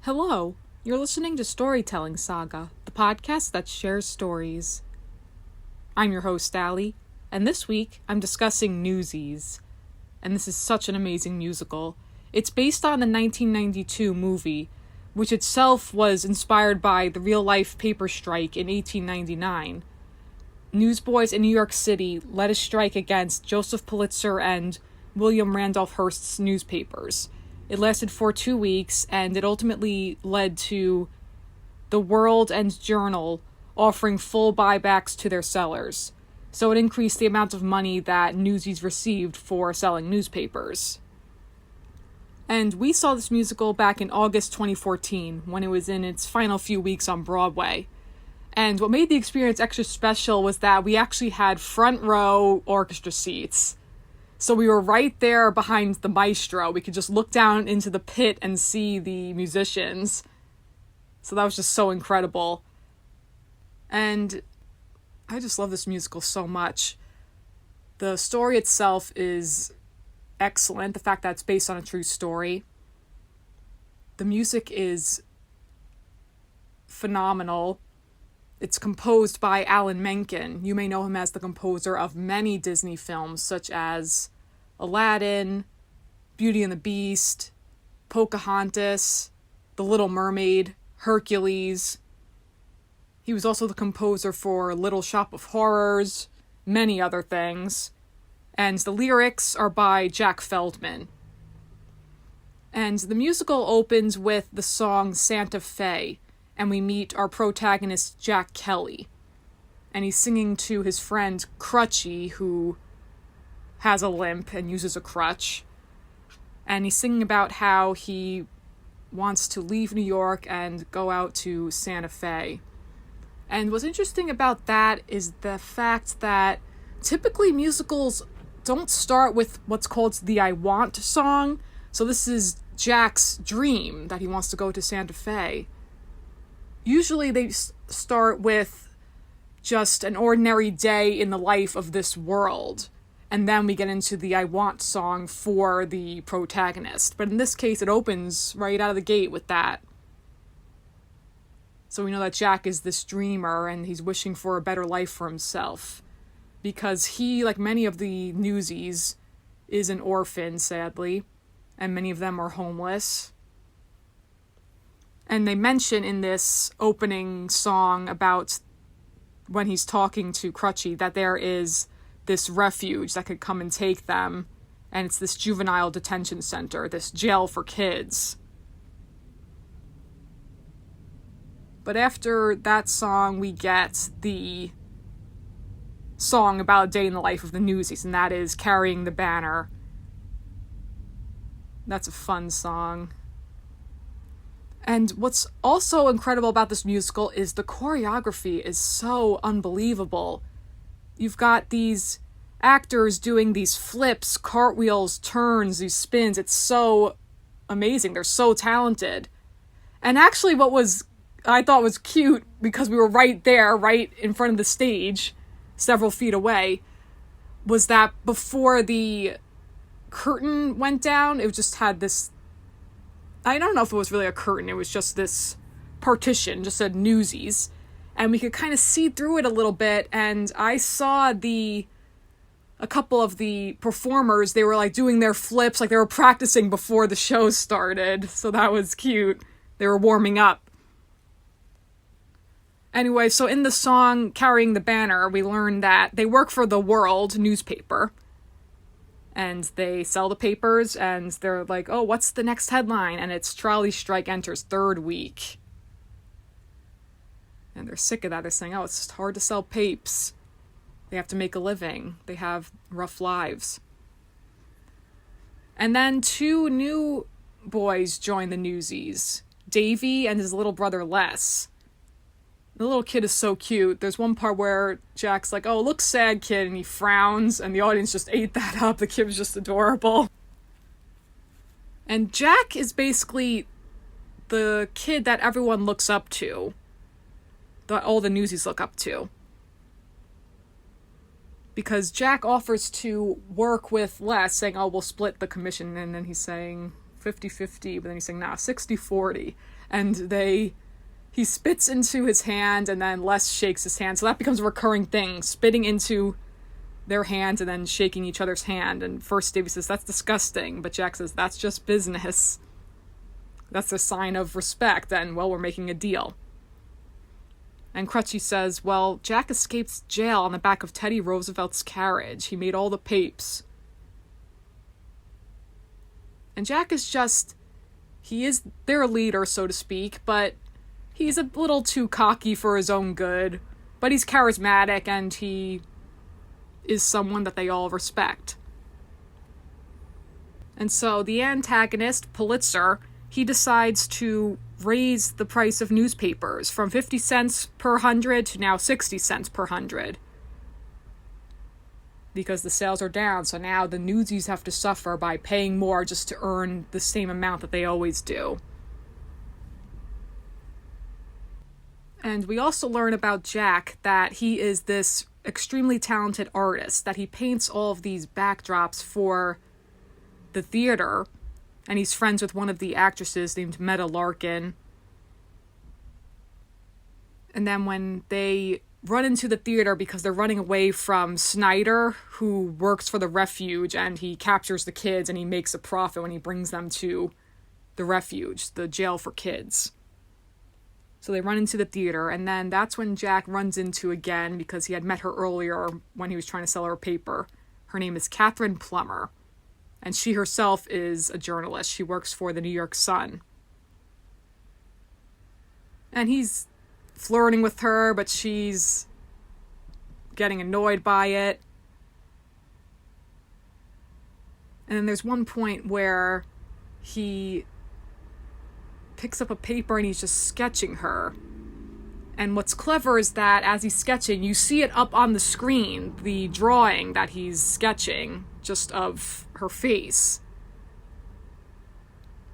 Hello, you're listening to Storytelling Saga, the podcast that shares stories. I'm your host, Allie, and this week I'm discussing Newsies. And this is such an amazing musical. It's based on the 1992 movie, which itself was inspired by the real-life paper strike in 1899. Newsboys in New York City led a strike against Joseph Pulitzer and William Randolph Hearst's newspapers. It lasted for 2 weeks, and it ultimately led to the World and Journal offering full buybacks to their sellers. So it increased the amount of money that Newsies received for selling newspapers. And we saw this musical back in August 2014, when it was in its final few weeks on Broadway. And what made the experience extra special was that we actually had front row orchestra seats. So we were right there behind the maestro. We could just look down into the pit and see the musicians. So that was just so incredible. And I just love this musical so much. The story itself is excellent. The fact that it's based on a true story. The music is phenomenal. It's composed by Alan Menken. You may know him as the composer of many Disney films, such as Aladdin, Beauty and the Beast, Pocahontas, The Little Mermaid, Hercules. He was also the composer for Little Shop of Horrors, many other things. And the lyrics are by Jack Feldman. And the musical opens with the song Santa Fe, and we meet our protagonist, Jack Kelly. And he's singing to his friend, Crutchy, who has a limp and uses a crutch. And he's singing about how he wants to leave New York and go out to Santa Fe. And what's interesting about that is the fact that typically musicals don't start with what's called the I Want song. So this is Jack's dream that he wants to go to Santa Fe. Usually they start with just an ordinary day in the life of this world. And then we get into the I Want song for the protagonist. But in this case, it opens right out of the gate with that. So we know that Jack is this dreamer and he's wishing for a better life for himself. Because he, like many of the Newsies, is an orphan, sadly. And many of them are homeless. And they mention in this opening song about when he's talking to Crutchy that there is this refuge that could come and take them. And it's this juvenile detention center, this jail for kids. But after that song, we get the song about a day in the life of the Newsies, and that is Carrying the Banner. That's a fun song. And what's also incredible about this musical is the choreography is so unbelievable. You've got these actors doing these flips, cartwheels, turns, these spins. It's so amazing. They're so talented. And actually I thought was cute, because we were right there, right in front of the stage, several feet away, was that before the curtain went down, it just had this, I don't know if it was really a curtain, it was just this partition, just said Newsies, and we could kind of see through it a little bit, and I saw a couple of the performers, they were like doing their flips, like they were practicing before the show started, so that was cute. They were warming up. Anyway, so in the song Carrying the Banner, we learn that they work for the World newspaper. And they sell the papers, and they're like, oh, what's the next headline? And it's Trolley Strike Enters Third Week. And they're sick of that. They're saying, oh, it's just hard to sell papes. They have to make a living. They have rough lives. And then 2 new boys join the Newsies. Davy and his little brother Les. The little kid is so cute. There's one part where Jack's like, oh, look sad, kid, and he frowns, and the audience just ate that up. The kid was just adorable. And Jack is basically the kid that everyone looks up to. That all the Newsies look up to. Because Jack offers to work with Les, saying, oh, we'll split the commission, and then he's saying 50-50, but then he's saying, nah, 60-40. And he spits into his hand, and then Les shakes his hand. So that becomes a recurring thing, spitting into their hands and then shaking each other's hand. And first Davy says, that's disgusting. But Jack says, that's just business. That's a sign of respect, and, well, we're making a deal. And Crutchy says, well, Jack escaped jail on the back of Teddy Roosevelt's carriage. He made all the papes. And Jack is he is their leader, so to speak, but he's a little too cocky for his own good. But he's charismatic, and he is someone that they all respect. And so the antagonist, Pulitzer, he decides to raise the price of newspapers from 50 cents per 100 to now 60 cents per 100. Because the sales are down, so now the Newsies have to suffer by paying more just to earn the same amount that they always do. And we also learn about Jack that he is this extremely talented artist, that he paints all of these backdrops for the theater, and he's friends with one of the actresses named Meta Larkin. And then when they run into the theater because they're running away from Snyder, who works for the refuge, and he captures the kids and he makes a profit when he brings them to the refuge, the jail for kids. So they run into the theater, and then that's when Jack runs into again, because he had met her earlier when he was trying to sell her a paper. Her name is Catherine Plummer. And she herself is a journalist. She works for the New York Sun. And he's flirting with her, but she's getting annoyed by it. And then there's one point where he picks up a paper and he's just sketching her. And what's clever is that as he's sketching, you see it up on the screen, the drawing that he's sketching, just of her face.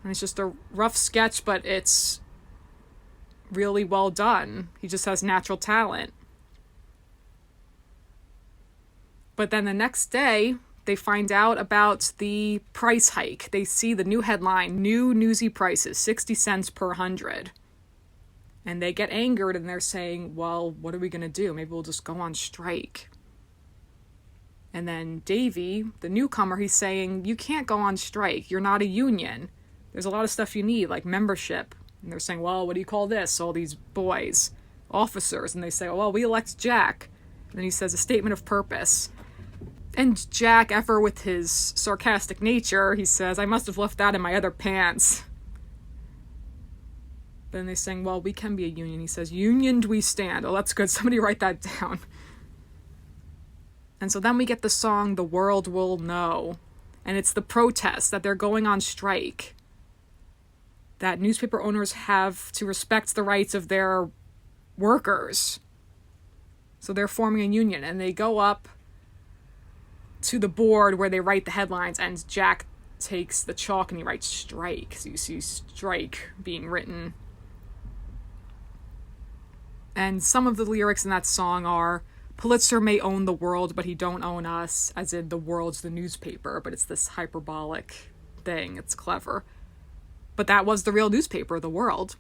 And it's just a rough sketch, but it's really well done. He just has natural talent. But then the next day, they find out about the price hike. They see the new headline, new Newsy prices, 60 cents per 100. And they get angered and they're saying, well, what are we going to do? Maybe we'll just go on strike. And then Davy, the newcomer, he's saying, you can't go on strike. You're not a union. There's a lot of stuff you need, like membership. And they're saying, well, what do you call this? All these boys, officers. And they say, well, we elect Jack. And then he says a statement of purpose. And Jack, ever with his sarcastic nature, he says, I must have left that in my other pants. Then they saying, well, we can be a union. He says, unioned we stand. Oh, that's good. Somebody write that down. And so then we get the song, The World Will Know. And it's the protest that they're going on strike. That newspaper owners have to respect the rights of their workers. So they're forming a union. And they go up to the board where they write the headlines. And Jack takes the chalk and he writes strike. So you see strike being written. And some of the lyrics in that song are, Pulitzer may own the world, but he don't own us, as in the world's the newspaper, but it's this hyperbolic thing. It's clever. But that was the real newspaper, The World.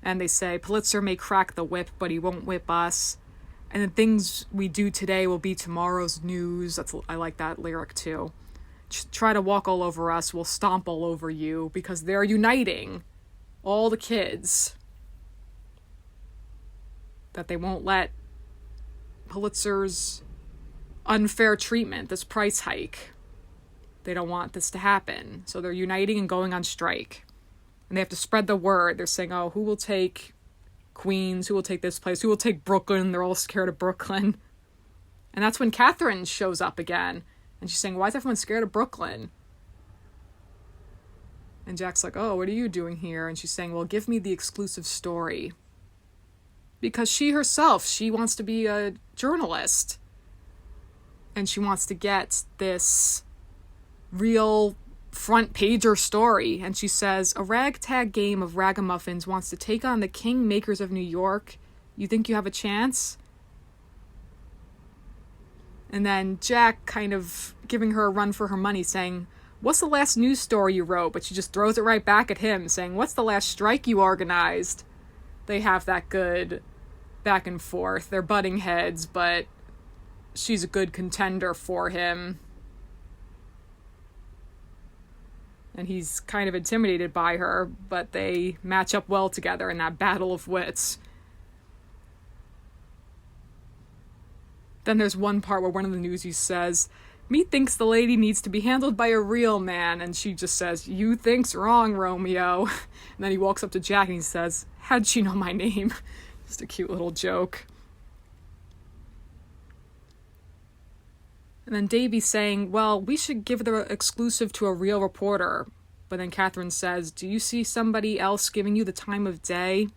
And they say, Pulitzer may crack the whip, but he won't whip us. And the things we do today will be tomorrow's news. I like that lyric too. Try to walk all over us, we'll stomp all over you, because they're uniting all the kids. That they won't let Pulitzer's unfair treatment, this price hike. They don't want this to happen. So they're uniting and going on strike. And they have to spread the word. They're saying, oh, who will take Queens? Who will take this place? Who will take Brooklyn? They're all scared of Brooklyn. And that's when Catherine shows up again. And she's saying, why is everyone scared of Brooklyn? And Jack's like, oh, what are you doing here? And she's saying, well, give me the exclusive story. Because she herself, she wants to be a journalist. And she wants to get this real front pager story. And she says, a ragtag game of ragamuffins wants to take on the king makers of New York. You think you have a chance? And then Jack kind of giving her a run for her money, saying, what's the last news story you wrote? But she just throws it right back at him, saying, what's the last strike you organized? They have that good back and forth. They're butting heads, but she's a good contender for him. And he's kind of intimidated by her, but they match up well together in that battle of wits. Then there's one part where one of the Newsies says, "Me thinks the lady needs to be handled by a real man," and she just says, "You think's wrong, Romeo." And then he walks up to Jack and he says, "How'd she know my name?" Just a cute little joke. And then Davy's saying, well, we should give the exclusive to a real reporter. But then Catherine says, do you see somebody else giving you the time of day?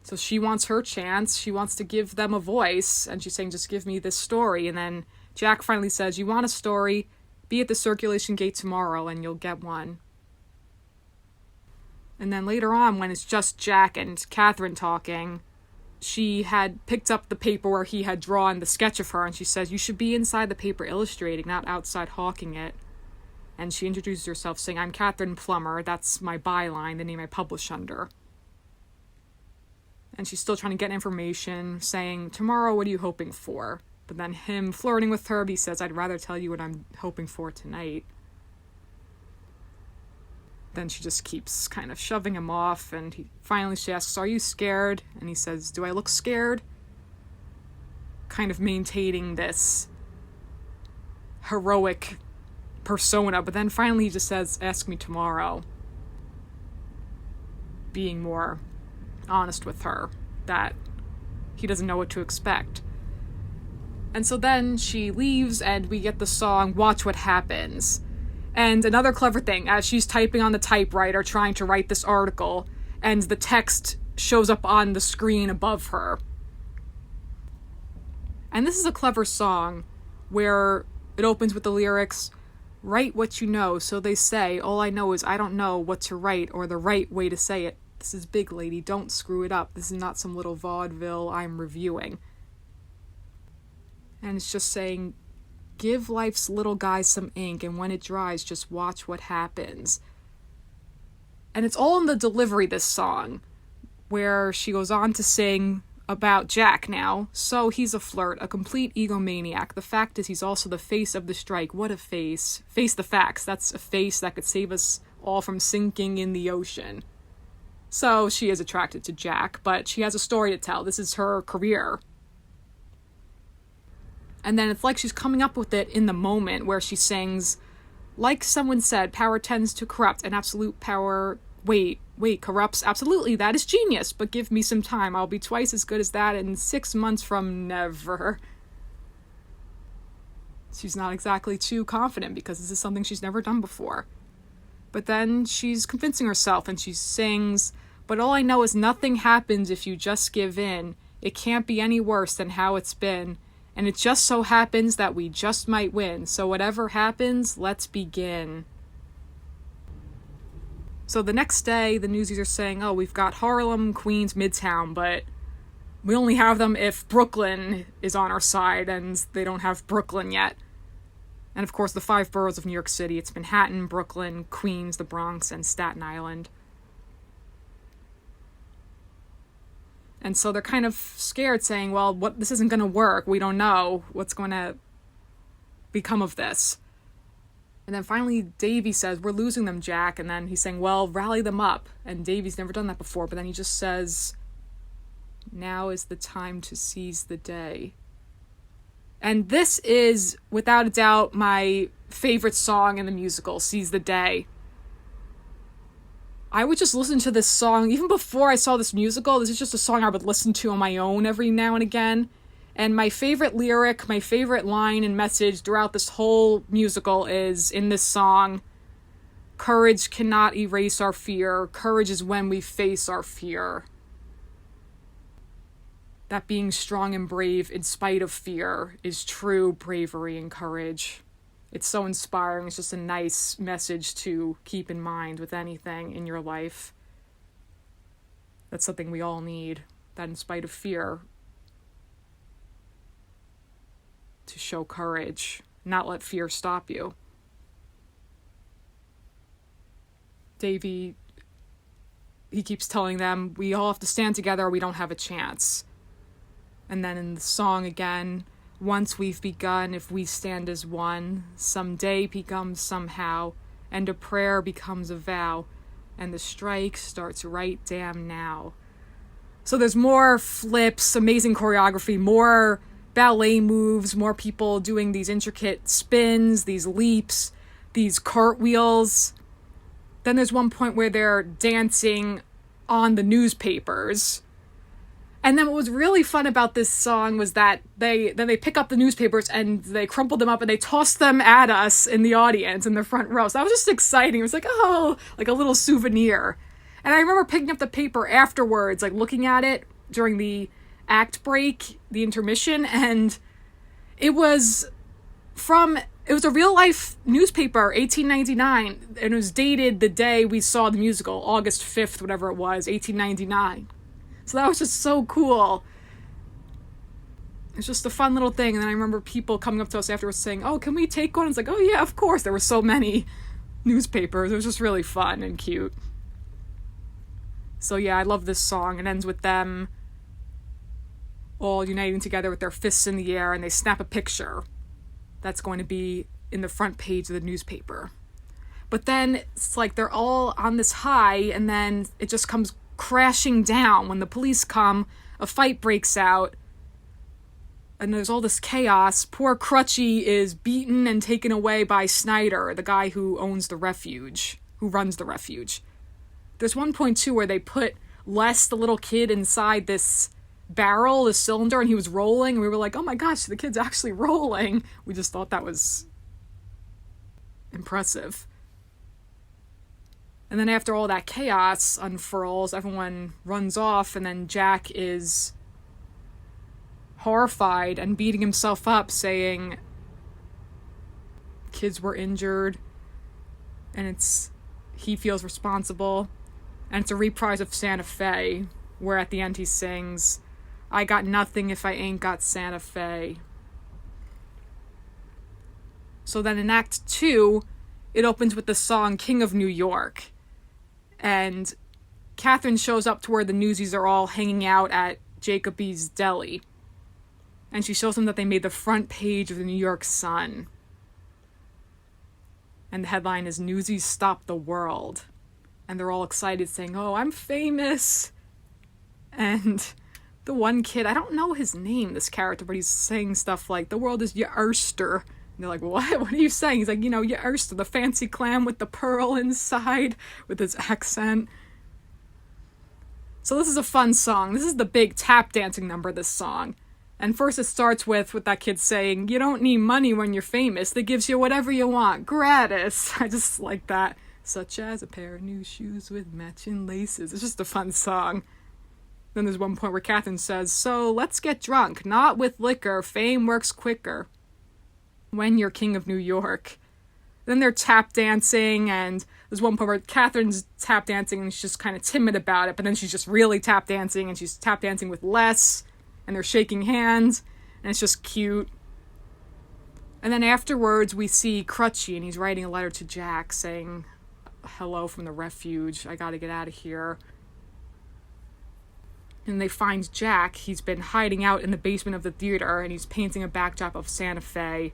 So she wants her chance. She wants to give them a voice. And she's saying, just give me this story. And then Jack finally says, you want a story? Be at the circulation gate tomorrow and you'll get one. And then later on, when it's just Jack and Catherine talking, she had picked up the paper where he had drawn the sketch of her, and she says, you should be inside the paper illustrating, not outside hawking it. And she introduces herself saying, I'm Catherine Plummer, that's my byline, the name I publish under. And she's still trying to get information, saying, tomorrow, what are you hoping for? But then him flirting with her, he says, I'd rather tell you what I'm hoping for tonight. Then she just keeps kind of shoving him off, and finally she asks, are you scared? And he says, do I look scared? Kind of maintaining this heroic persona, but then finally he just says, ask me tomorrow. Being more honest with her, that he doesn't know what to expect. And so then she leaves, and we get the song, Watch What Happens. And another clever thing, as she's typing on the typewriter, trying to write this article, and the text shows up on the screen above her. And this is a clever song, where it opens with the lyrics, write what you know, so they say, all I know is I don't know what to write, or the right way to say it. This is big, lady, don't screw it up. This is not some little vaudeville I'm reviewing. And it's just saying, give life's little guys some ink, and when it dries, just watch what happens. And it's all in the delivery, this song, where she goes on to sing about Jack now. So he's a flirt, a complete egomaniac. The fact is he's also the face of the strike. What a face. Face the facts. That's a face that could save us all from sinking in the ocean. So she is attracted to Jack, but she has a story to tell. This is her career. And then it's like she's coming up with it in the moment, where she sings, like someone said, power tends to corrupt, and absolute power, wait, corrupts? Absolutely, that is genius, but give me some time. I'll be twice as good as that in 6 months from never. She's not exactly too confident, because this is something she's never done before. But then she's convincing herself, and she sings, but all I know is nothing happens if you just give in. It can't be any worse than how it's been. And it just so happens that we just might win. So whatever happens, let's begin. So the next day, the Newsies are saying, oh, we've got Harlem, Queens, Midtown, but we only have them if Brooklyn is on our side, and they don't have Brooklyn yet. And of course, the 5 boroughs of New York City. It's Manhattan, Brooklyn, Queens, the Bronx, and Staten Island. And so they're kind of scared, saying, well, this isn't going to work. We don't know what's going to become of this. And then finally, Davy says, we're losing them, Jack. And then he's saying, well, rally them up. And Davy's never done that before. But then he just says, now is the time to seize the day. And this is, without a doubt, my favorite song in the musical, Seize the Day. I would just listen to this song, even before I saw this musical. This is just a song I would listen to on my own every now and again. And my favorite lyric, my favorite line and message throughout this whole musical is, in this song, courage cannot erase our fear. Courage is when we face our fear. That being strong and brave in spite of fear is true bravery and courage. It's so inspiring. It's just a nice message to keep in mind with anything in your life. That's something we all need. That in spite of fear, to show courage, not let fear stop you. Davy, he keeps telling them, we all have to stand together or we don't have a chance. And then in the song again, once we've begun, if we stand as one, someday becomes somehow, and a prayer becomes a vow, and the strike starts right damn now. So there's more flips, amazing choreography, more ballet moves, more people doing these intricate spins, these leaps, these cartwheels. Then there's one point where they're dancing on the newspapers. And then what was really fun about this song was that they pick up the newspapers and they crumple them up and they toss them at us in the audience in the front row. So that was just exciting. It was like, oh, like a little souvenir. And I remember picking up the paper afterwards, like looking at it during the act break, the intermission, and it was a real life newspaper, 1899, and it was dated the day we saw the musical, August 5th, whatever it was, 1899. So that was just so cool. It's just a fun little thing. And then I remember people coming up to us afterwards saying, oh, can we take one? It's like, oh yeah, of course. There were so many newspapers. It was just really fun and cute. So yeah, I love this song. It ends with them all uniting together with their fists in the air, and they snap a picture that's going to be in the front page of the newspaper. But then it's like they're all on this high, and then it just comes crashing down. When the police come, a fight breaks out, and there's all this chaos. Poor Crutchy is beaten and taken away by Snyder, the guy who runs the refuge. There's one point, too, where they put Les, the little kid, inside this barrel, this cylinder, and he was rolling, and we were like, oh my gosh, the kid's actually rolling. We just thought that was impressive. And then after all that chaos unfurls, everyone runs off, and then Jack is horrified and beating himself up, saying kids were injured, and he feels responsible. And it's a reprise of Santa Fe, where at the end he sings, I got nothing if I ain't got Santa Fe. So then in Act 2, it opens with the song King of New York. And Catherine shows up to where the Newsies are all hanging out at Jacoby's Deli. And she shows them that they made the front page of the New York Sun. And the headline is Newsies Stop the World. And they're all excited saying, oh, I'm famous. And the one kid, I don't know his name, this character, but he's saying stuff like, the world is your oyster. And they're like, what? What are you saying? He's like, your oyster, the fancy clam with the pearl inside, with his accent. So this is a fun song. This is the big tap dancing number, this song. And first it starts with that kid saying, you don't need money when you're famous. They gives you whatever you want, gratis. I just like that. Such as a pair of new shoes with matching laces. It's just a fun song. Then there's one point where Catherine says, so let's get drunk, not with liquor, fame works quicker. When you're king of New York. Then they're tap dancing, and there's one point where Catherine's tap dancing and she's just kind of timid about it, but then she's just really tap dancing, and she's tap dancing with Les, and they're shaking hands, and it's just cute. And then afterwards we see Crutchy, and he's writing a letter to Jack saying, hello from the refuge, I gotta get out of here. And they find Jack. He's been hiding out in the basement of the theater, and he's painting a backdrop of Santa Fe.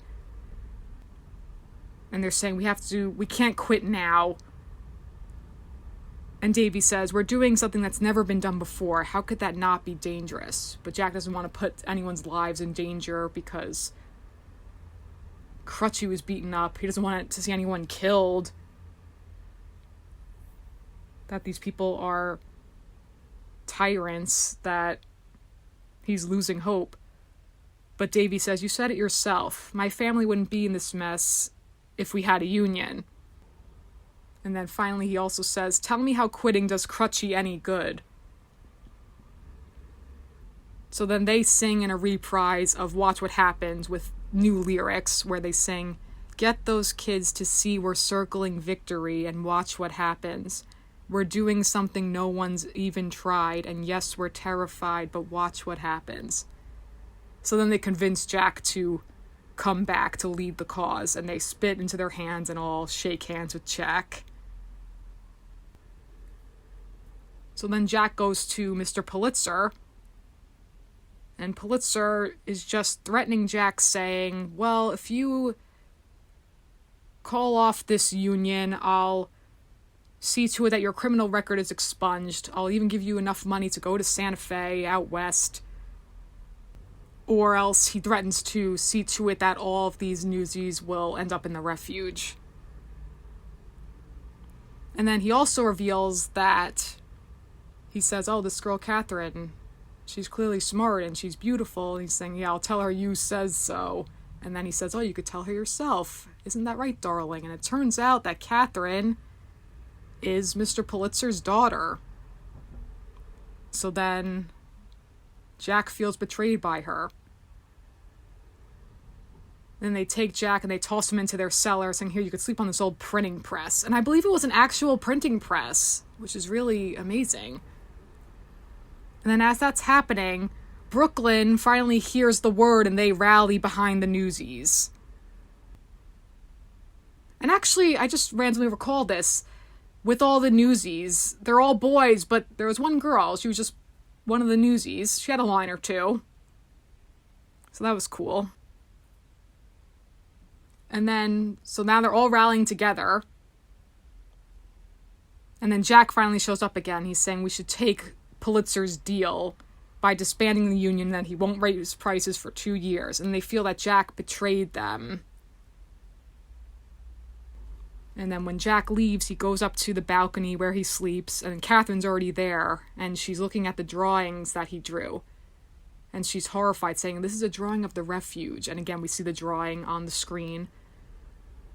And they're saying, we can't quit now. And Davy says, we're doing something that's never been done before. How could that not be dangerous? But Jack doesn't want to put anyone's lives in danger because Crutchy was beaten up. He doesn't want to see anyone killed. That these people are tyrants, that he's losing hope. But Davy says, you said it yourself. My family wouldn't be in this mess if we had a union. And then finally he also says, tell me how quitting does Crutchy any good. So then they sing in a reprise of Watch What Happens with new lyrics where they sing, get those kids to see we're circling victory and watch what happens. We're doing something no one's even tried, and yes, we're terrified, but watch what happens. So then they convince Jack to come back to lead the cause, and they spit into their hands and all shake hands with Jack. So then Jack goes to Mr. Pulitzer, and Pulitzer is just threatening Jack, saying, well, if you call off this union, I'll see to it that your criminal record is expunged. I'll even give you enough money to go to Santa Fe out west. Or else he threatens to see to it that all of these Newsies will end up in the refuge. And then he also reveals that he says, oh, this girl Catherine, she's clearly smart and she's beautiful. And he's saying, yeah, I'll tell her you says so. And then he says, oh, you could tell her yourself. Isn't that right, darling? And it turns out that Catherine is Mr. Pulitzer's daughter. So then Jack feels betrayed by her. Then they take Jack and they toss him into their cellar, saying, here, you could sleep on this old printing press. And I believe it was an actual printing press, which is really amazing. And then as that's happening, Brooklyn finally hears the word and they rally behind the Newsies. And actually, I just randomly recall this. With all the Newsies, they're all boys, but there was one girl. She was just one of the Newsies. She had a line or two. So that was cool. And then, so now they're all rallying together. And then Jack finally shows up again. He's saying we should take Pulitzer's deal by disbanding the union, that he won't raise prices for 2 years. And they feel that Jack betrayed them. And then when Jack leaves, he goes up to the balcony where he sleeps, and Catherine's already there, and she's looking at the drawings that he drew. And she's horrified, saying, this is a drawing of the refuge. And again, we see the drawing on the screen.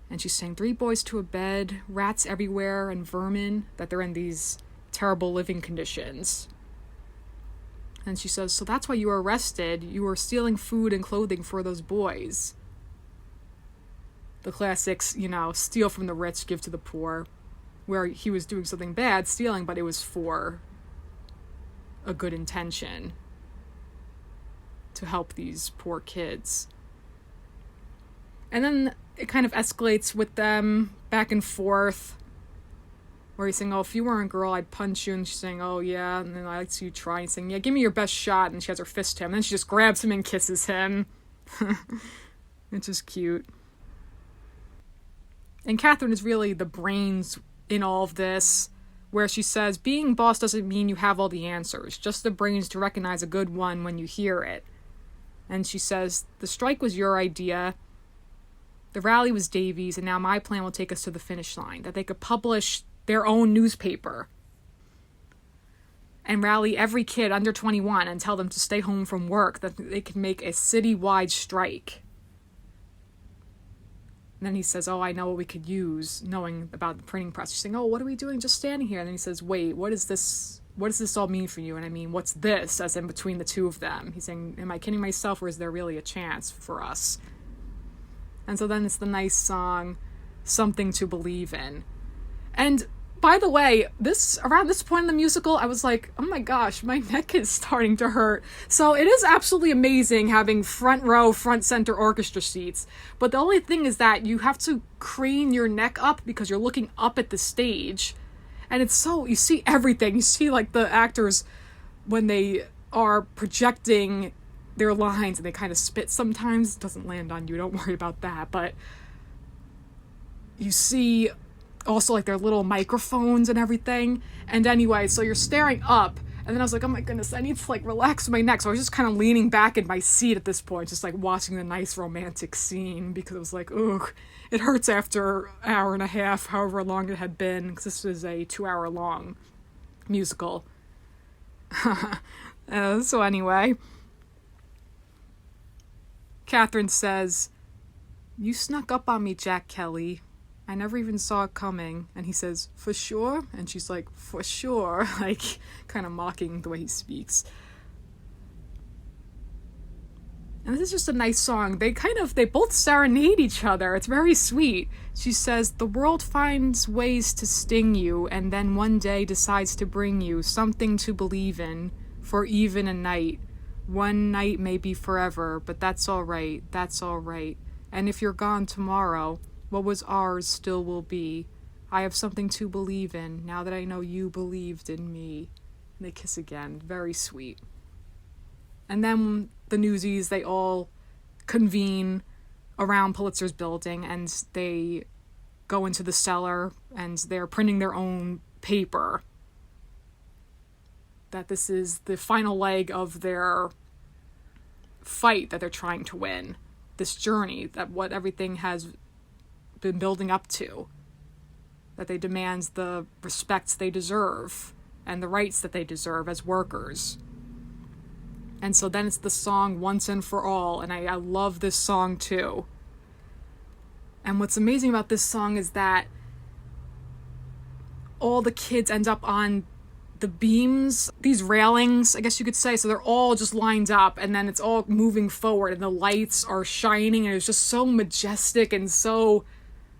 And she's saying, 3 boys to a bed, rats everywhere, and vermin, that they're in these terrible living conditions. And she says, so that's why you were arrested. You were stealing food and clothing for those boys. The classics, steal from the rich, give to the poor. Where he was doing something bad, stealing, but it was for a good intention. To help these poor kids. And then it kind of escalates with them back and forth. Where he's saying, oh, if you weren't a girl, I'd punch you. And she's saying, oh, yeah. And then I like to see you try. And he's saying, yeah, give me your best shot. And she has her fist to him. And then she just grabs him and kisses him. It's just cute. And Catherine is really the brains in all of this. Where she says, being boss doesn't mean you have all the answers. Just the brains to recognize a good one when you hear it. And she says, the strike was your idea. The rally was Davy's, and now my plan will take us to the finish line. That they could publish their own newspaper. And rally every kid under 21 and tell them to stay home from work. That they could make a citywide strike. And then he says, oh, I know what we could use, knowing about the printing press. She's saying, oh, what are we doing just standing here? And then he says, wait, what does this all mean for you? And I mean, what's this, as in between the two of them? He's saying, am I kidding myself, or is there really a chance for us? And so then it's the nice song, Something to Believe In. And by the way, around this point in the musical, I was like, oh my gosh, my neck is starting to hurt. So it is absolutely amazing having front row, front center orchestra seats. But the only thing is that you have to crane your neck up because you're looking up at the stage. And it's so, you see everything. You see like the actors when they are projecting their lines and they kind of spit sometimes. It doesn't land on you, don't worry about that. But you see also like their little microphones and everything. And anyway, so you're staring up. And then I was like, oh my goodness, I need to like relax my neck. So I was just kind of leaning back in my seat at this point, just like watching the nice romantic scene, because it was like, ugh, it hurts after an hour and a half, however long it had been, because this was a 2-hour long musical. So anyway, Catherine says, you snuck up on me, Jack Kelly. I never even saw it coming. And he says, for sure? And she's like, for sure. Like, kind of mocking the way he speaks. And this is just a nice song. They both serenade each other. It's very sweet. She says, the world finds ways to sting you, and then one day decides to bring you something to believe in, for even a night. One night may be forever, but that's all right. That's all right. And if you're gone tomorrow, what was ours still will be. I have something to believe in, now that I know you believed in me. They kiss again. Very sweet. And then the Newsies, they all convene around Pulitzer's building, and they go into the cellar, and they're printing their own paper. That this is the final leg of their fight that they're trying to win. This journey, that what everything has been building up to. That they demand the respects they deserve and the rights that they deserve as workers. And so then it's the song Once and For All, and I love this song too. And what's amazing about this song is that all the kids end up on the beams, these railings, I guess you could say, so they're all just lined up, and then it's all moving forward, and the lights are shining, and it's just so majestic and so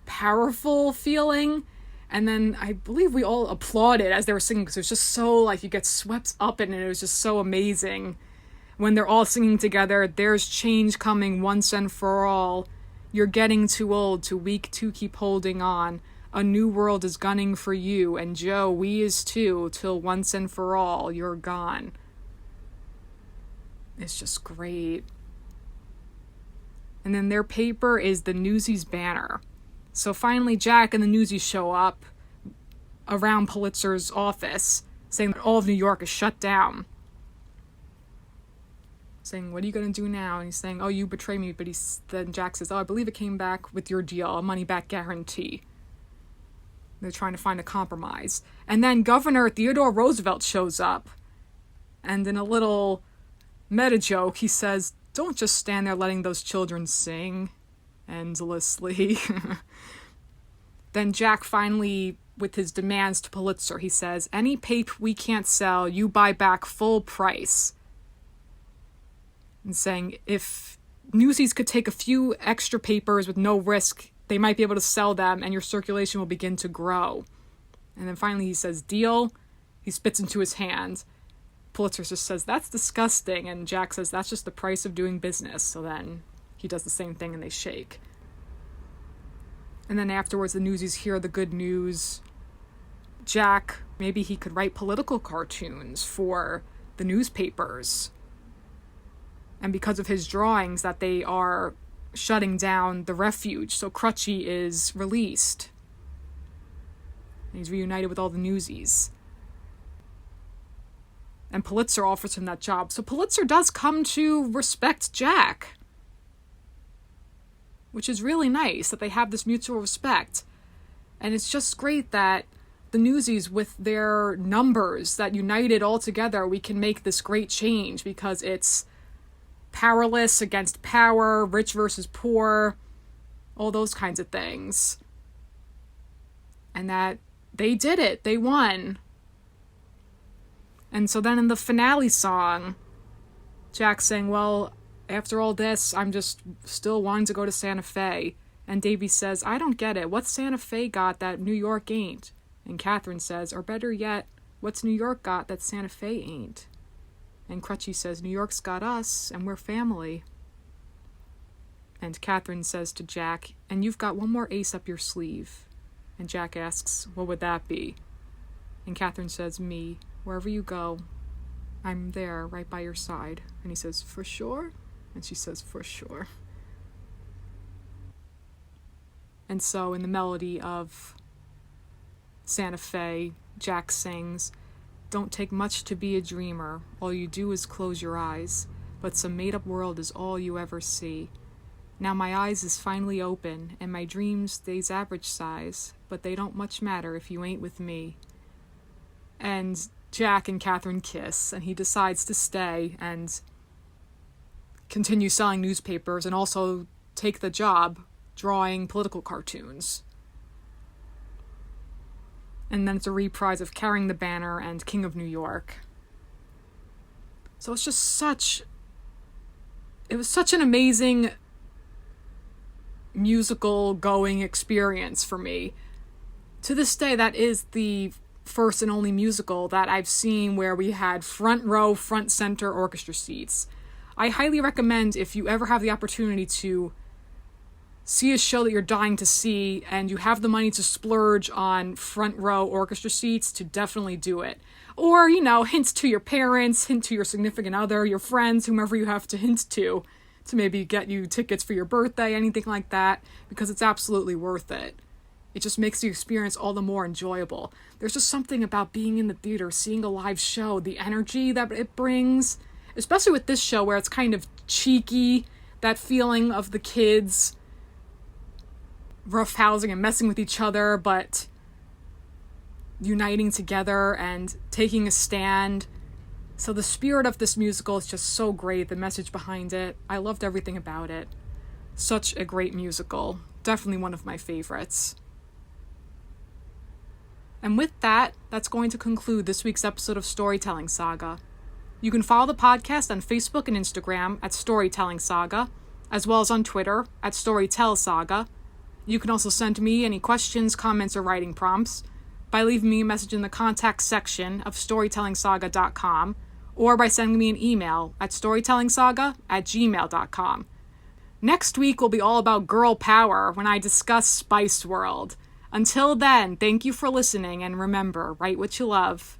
powerful feeling. And then I believe we all applauded as they were singing, because it was just so, like, you get swept up in it. It was just so amazing. When they're all singing together, there's change coming once and for all. You're getting too old, too weak to keep holding on. A new world is gunning for you, and Joe, we is too, till once and for all, you're gone. It's just great. And then their paper is the Newsies banner. So finally, Jack and the Newsies show up around Pulitzer's office, saying that all of New York is shut down. Saying, what are you going to do now? And he's saying, oh, you betray me. But then Jack says, oh, I believe it came back with your deal, a money-back guarantee. They're trying to find a compromise. And then Governor Theodore Roosevelt shows up. And in a little meta joke, he says, don't just stand there letting those children sing endlessly. Then Jack finally, with his demands to Pulitzer, he says, any paper we can't sell, you buy back full price. And saying if Newsies could take a few extra papers with no risk, they might be able to sell them and your circulation will begin to grow. And then finally he says, deal. He spits into his hand. Pulitzer just says, that's disgusting. And Jack says, that's just the price of doing business. So then he does the same thing and they shake. And then afterwards the Newsies hear the good news. Jack, maybe he could write political cartoons for the newspapers. And because of his drawings, that they are shutting down the refuge. So Crutchy is released. And he's reunited with all the Newsies. And Pulitzer offers him that job. So Pulitzer does come to respect Jack. Which is really nice, that they have this mutual respect. And it's just great that the Newsies, with their numbers that united all together, we can make this great change, because it's powerless against power, rich versus poor, all those kinds of things. And that they did it. They won. And so then in the finale song, Jack's saying, well, after all this, I'm just still wanting to go to Santa Fe. And Davy says, I don't get it. What's Santa Fe got that New York ain't? And Catherine says, or better yet, what's New York got that Santa Fe ain't? And Crutchy says, New York's got us, and we're family. And Catherine says to Jack, and you've got one more ace up your sleeve. And Jack asks, what would that be? And Catherine says, me. Wherever you go, I'm there, right by your side. And he says, for sure? And she says, for sure. And so in the melody of Santa Fe, Jack sings, don't take much to be a dreamer. All you do is close your eyes. But some made-up world is all you ever see. Now my eyes is finally open, and my dreams, they's average size. But they don't much matter if you ain't with me. And Jack and Catherine kiss, and he decides to stay and continue selling newspapers and also take the job drawing political cartoons. And then it's a reprise of Carrying the Banner and King of New York. So it's just it was such an amazing musical going experience for me. To this day, that is the first and only musical that I've seen where we had front row, front center orchestra seats. I highly recommend, if you ever have the opportunity to see a show that you're dying to see and you have the money to splurge on front row orchestra seats, to definitely do it. Or, hint to your parents, hint to your significant other, your friends, whomever you have to hint to maybe get you tickets for your birthday, anything like that, because it's absolutely worth it. It just makes the experience all the more enjoyable. There's just something about being in the theater, seeing a live show, the energy that it brings, especially with this show where it's kind of cheeky, that feeling of the kids roughhousing and messing with each other, but uniting together and taking a stand. So the spirit of this musical is just so great, the message behind it. I loved everything about it. Such a great musical. Definitely one of my favorites. And with that, that's going to conclude this week's episode of Storytelling Saga. You can follow the podcast on Facebook and Instagram at Storytelling Saga, as well as on Twitter at Storytell Saga. You can also send me any questions, comments, or writing prompts by leaving me a message in the contact section of storytellingsaga.com, or by sending me an email at storytellingsaga@gmail.com. Next week will be all about girl power when I discuss Spice World. Until then, thank you for listening, and remember, write what you love.